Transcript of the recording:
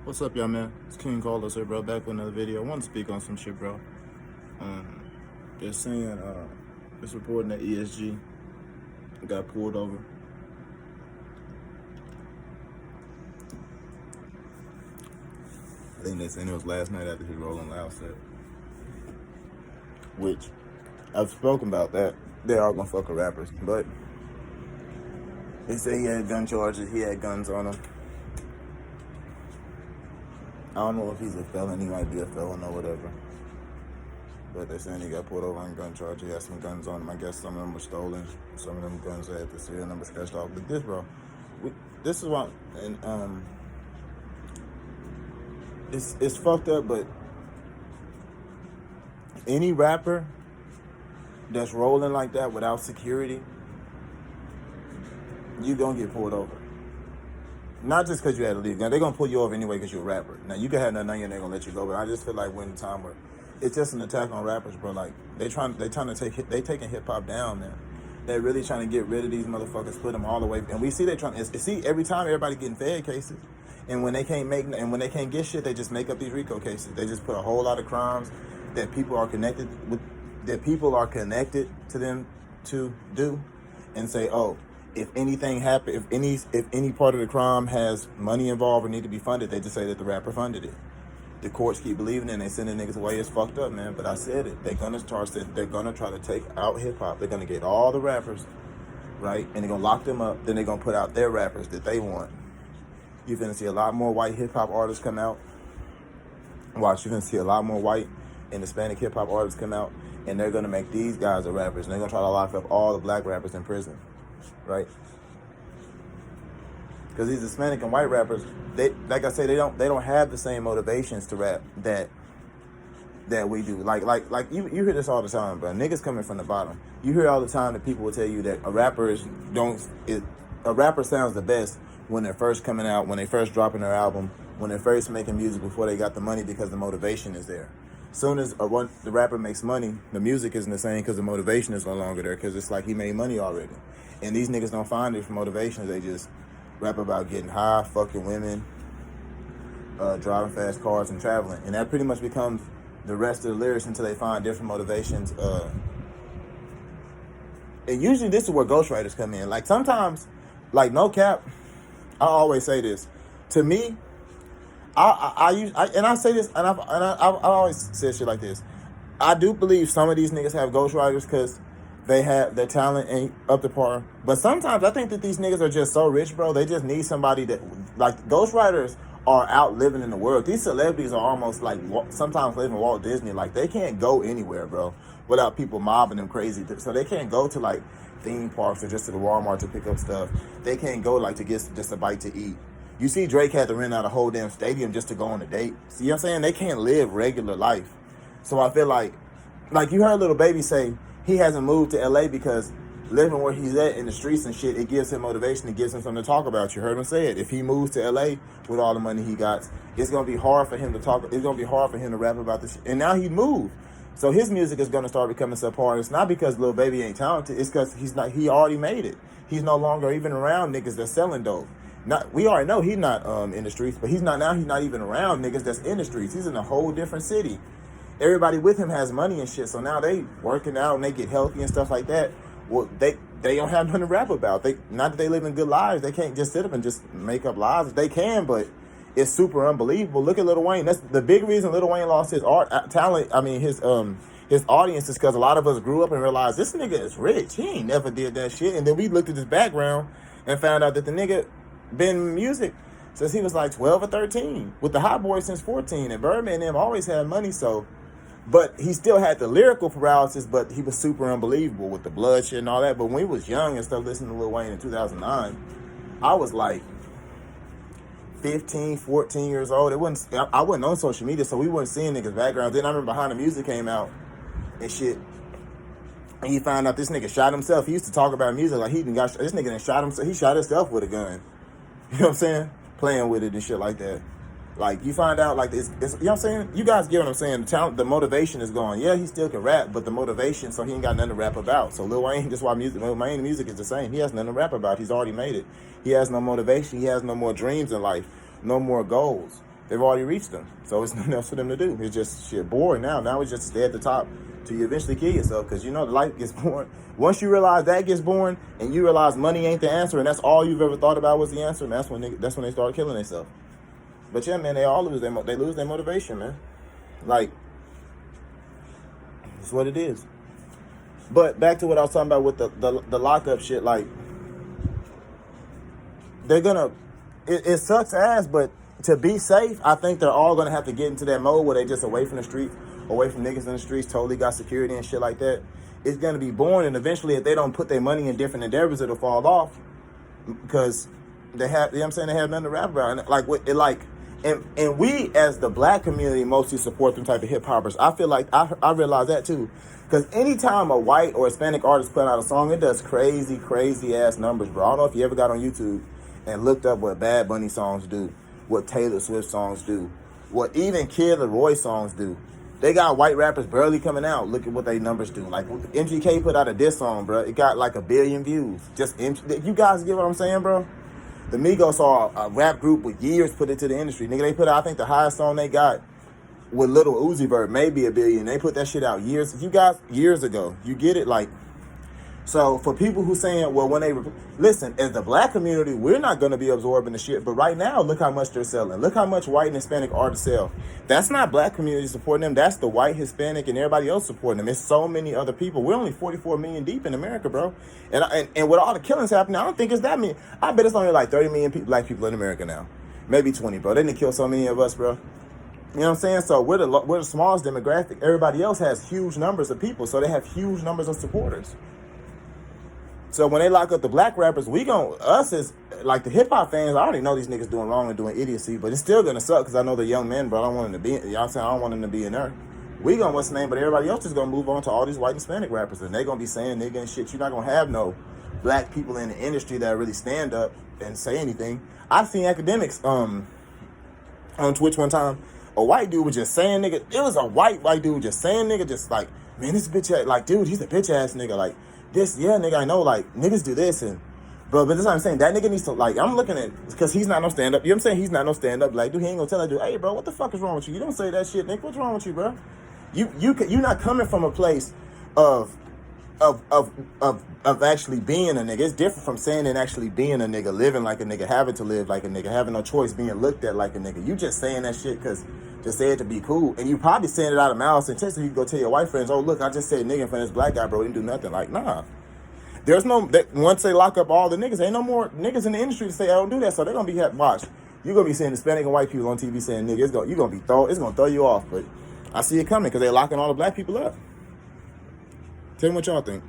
What's up, y'all, man? It's King Carlos here, bro. Back with another video. I want to speak on some shit, bro. They're saying, it's reporting that ESG got pulled over. I think they saying it was last night after his Rolling Loud set. Which, I've spoken about that. They are gonna fuck with rappers. But they say he had gun charges, he had guns on him. I don't know if he's a felon, he might be a felon or whatever. But they're saying he got pulled over on gun charge. He had some guns on him. I guess some of them were stolen. Some of them guns had the serial number scratched off. But this, bro, this is what, and it's fucked up. But any rapper that's rolling like that without security, you gonna get pulled over. Not just because you had to leave. Now, they're going to pull you over anyway because you're a rapper. Now, you can have nothing on you and they're going to let you go. But I just feel like we're in a time where it's just an attack on rappers, bro. Like, they taking hip-hop down, man. They're really trying to get rid of these motherfuckers, put them all the way. And we see they trying to, see, every time everybody getting Fed cases. And when they can't get shit, they just make up these RICO cases. They just put a whole lot of crimes that people are connected to them to do and say, oh, if anything happened, if any part of the crime has money involved or need to be funded, they just say that the rapper funded it. The courts keep believing it and they sending niggas away. It's fucked up, man. But I said it. They're gonna try to take out hip hop. They're gonna get all the rappers, right? And they're gonna lock them up. Then they're gonna put out their rappers that they want. You're gonna see a lot more white hip hop artists come out. Watch, you're gonna see a lot more white and Hispanic hip hop artists come out, and they're gonna make these guys the rappers, and they're gonna try to lock up all the black rappers in prison. Right? Because these Hispanic and white rappers, they, like I say, they don't have the same motivations to rap that we do. Like you hear this all the time, bro. Niggas coming from the bottom. You hear all the time that people will tell you that a rapper sounds the best when they're first coming out, when they first dropping their album, when they're first making music before they got the money, because the motivation is there. Soon as the rapper makes money, the music isn't the same because the motivation is no longer there, because it's like he made money already. And these niggas don't find it for motivation. They just rap about getting high, fucking women, driving fast cars, and traveling. And that pretty much becomes the rest of the lyrics until they find different motivations. And usually this is where ghostwriters come in. Like sometimes, like no cap, I always say this. To me, I say this, and I always say shit like this. I do believe some of these niggas have ghostwriters because their talent ain't up to par. But sometimes I think that these niggas are just so rich, bro. They just need somebody that, like, ghostwriters are out living in the world. These celebrities are almost like sometimes living Walt Disney. Like, they can't go anywhere, bro, without people mobbing them crazy. So they can't go to like theme parks or just to the Walmart to pick up stuff. They can't go like to get just a bite to eat. You see, Drake had to rent out a whole damn stadium just to go on a date. See what I'm saying? They can't live regular life. So I feel like you heard Lil Baby say he hasn't moved to LA because living where he's at in the streets and shit, it gives him motivation. It gives him something to talk about. You heard him say it. If he moves to LA with all the money he got, it's going to be hard for him to talk. It's going to be hard for him to rap about this shit. And now he moved. So his music is going to start becoming subpar. It's not because Lil Baby ain't talented. It's because he already made it. He's no longer even around niggas that's selling dope. We already know he's not in the streets, but he's not even around niggas that's in the streets. He's in a whole different city. Everybody with him has money and shit, so now they working out and they get healthy and stuff like that. Well, they don't have nothing to rap about. Not that they live in good lives. They can't just sit up and just make up lives. They can, but it's super unbelievable. Look at Lil Wayne. That's the big reason Lil Wayne lost his talent. I mean, his audience is because a lot of us grew up and realized this nigga is rich. He ain't never did that shit. And then we looked at his background and found out that the nigga been in music since he was like 12 or 13, with the Hot Boys since 14. And Birdman and them always had money, so. But he still had the lyrical paralysis, but he was super unbelievable with the bloodshed and all that. But when we was young and stuff listening to Lil Wayne in 2009, I was like 15, 14 years old. I wasn't on social media, so we weren't seeing niggas' backgrounds. Then I remember Behind the Music came out and shit. And he found out this nigga shot himself. He used to talk about music like this nigga done shot himself. He shot himself with a gun. You know what I'm saying? Playing with it and shit like that. Like, you find out, like, it's, you know what I'm saying? You guys get what I'm saying? The motivation is gone. Yeah, he still can rap, but the motivation, so he ain't got nothing to rap about. So Lil Wayne, that's why Lil Wayne music is the same. He has nothing to rap about. He's already made it. He has no motivation. He has no more dreams in life. No more goals. They've already reached them. So it's nothing else for them to do. It's just shit boring now. Now it's just stay at the top till you eventually kill yourself. Because you know the life gets boring. Once you realize that gets boring and you realize money ain't the answer and that's all you've ever thought about was the answer, and that's when they start killing themselves. But yeah, man, they all lose their motivation, man. Like, it's what it is. But back to what I was talking about with the lockup shit, like, they're gonna, it sucks ass, but to be safe, I think they're all gonna have to get into that mode where they just away from the streets, away from niggas in the streets, totally got security and shit like that. It's gonna be boring, and eventually if they don't put their money in different endeavors, it'll fall off. Because they have, you know what I'm saying, they have nothing to rap about. And we as the black community mostly support them type of hip hoppers. I feel like I realize that too. Because anytime a white or Hispanic artist put out a song, it does crazy, crazy ass numbers, bro. I don't know if you ever got on YouTube and looked up what Bad Bunny songs do, what Taylor Swift songs do, what even Kid Laroi songs do. They got white rappers barely coming out. Look at what they numbers do. Like MGK put out a diss song, bro. It got like 1 billion views. You guys get what I'm saying, bro? The Migos saw a rap group with years put into the industry. Nigga, they put out, I think the highest song they got with Lil Uzi Vert, maybe 1 billion. They put that shit out years ago. You get it? Like, so for people who saying, well, when they listen, as the black community, we're not going to be absorbing the shit. But right now, look how much they're selling. Look how much white and Hispanic artists sell. That's not black community supporting them. That's the white, Hispanic, and everybody else supporting them. It's so many other people. We're only 44 million deep in America, bro. And with all the killings happening, I don't think it's that many. I bet it's only like 30 million black people in America now. Maybe 20, bro. They didn't kill so many of us, bro. You know what I'm saying? So we're the smallest demographic. Everybody else has huge numbers of people, so they have huge numbers of supporters. So when they lock up the black rappers, us as like the hip hop fans, I already know these niggas doing wrong and doing idiocy, but it's still gonna suck because I know they're young men, but I don't want them to be. Y'all saying I don't want them to be in there. We gonna what's the name, but everybody else is gonna move on to all these white and Hispanic rappers, and they gonna be saying nigga and shit. You're not gonna have no black people in the industry that really stand up and say anything. I've seen academics on Twitch one time. A white dude was just saying nigga. It was a white dude just saying nigga, just like, man, this bitch ass, like, dude, he's a bitch ass nigga, like. This, yeah, nigga, I know, like, niggas do this, and, bro, but this is what I'm saying, that nigga needs to, like, I'm looking at, because he's not no stand-up, you know what I'm saying, he's not no stand-up, like, dude, he ain't gonna tell that dude, hey, bro, what the fuck is wrong with you? You don't say that shit, nigga, what's wrong with you, bro? You're not coming from a place of actually being a nigga. It's different from saying and actually being a nigga, living like a nigga, having to live like a nigga, having no choice, being looked at like a nigga. You just saying that shit because just say it to be cool, and you probably saying it out of mouth intentionally. You can go tell your white friends, oh look, I just said nigga in front of this black guy, bro, he didn't do nothing. Like, nah. There's no, once they lock up all the niggas, ain't no more niggas in the industry to say I don't do that. So they're gonna be watch. You're gonna be seeing Hispanic and white people on TV saying nigga. It's gonna throw you off. But I see it coming because they're locking all the black people up. Tell me what y'all think.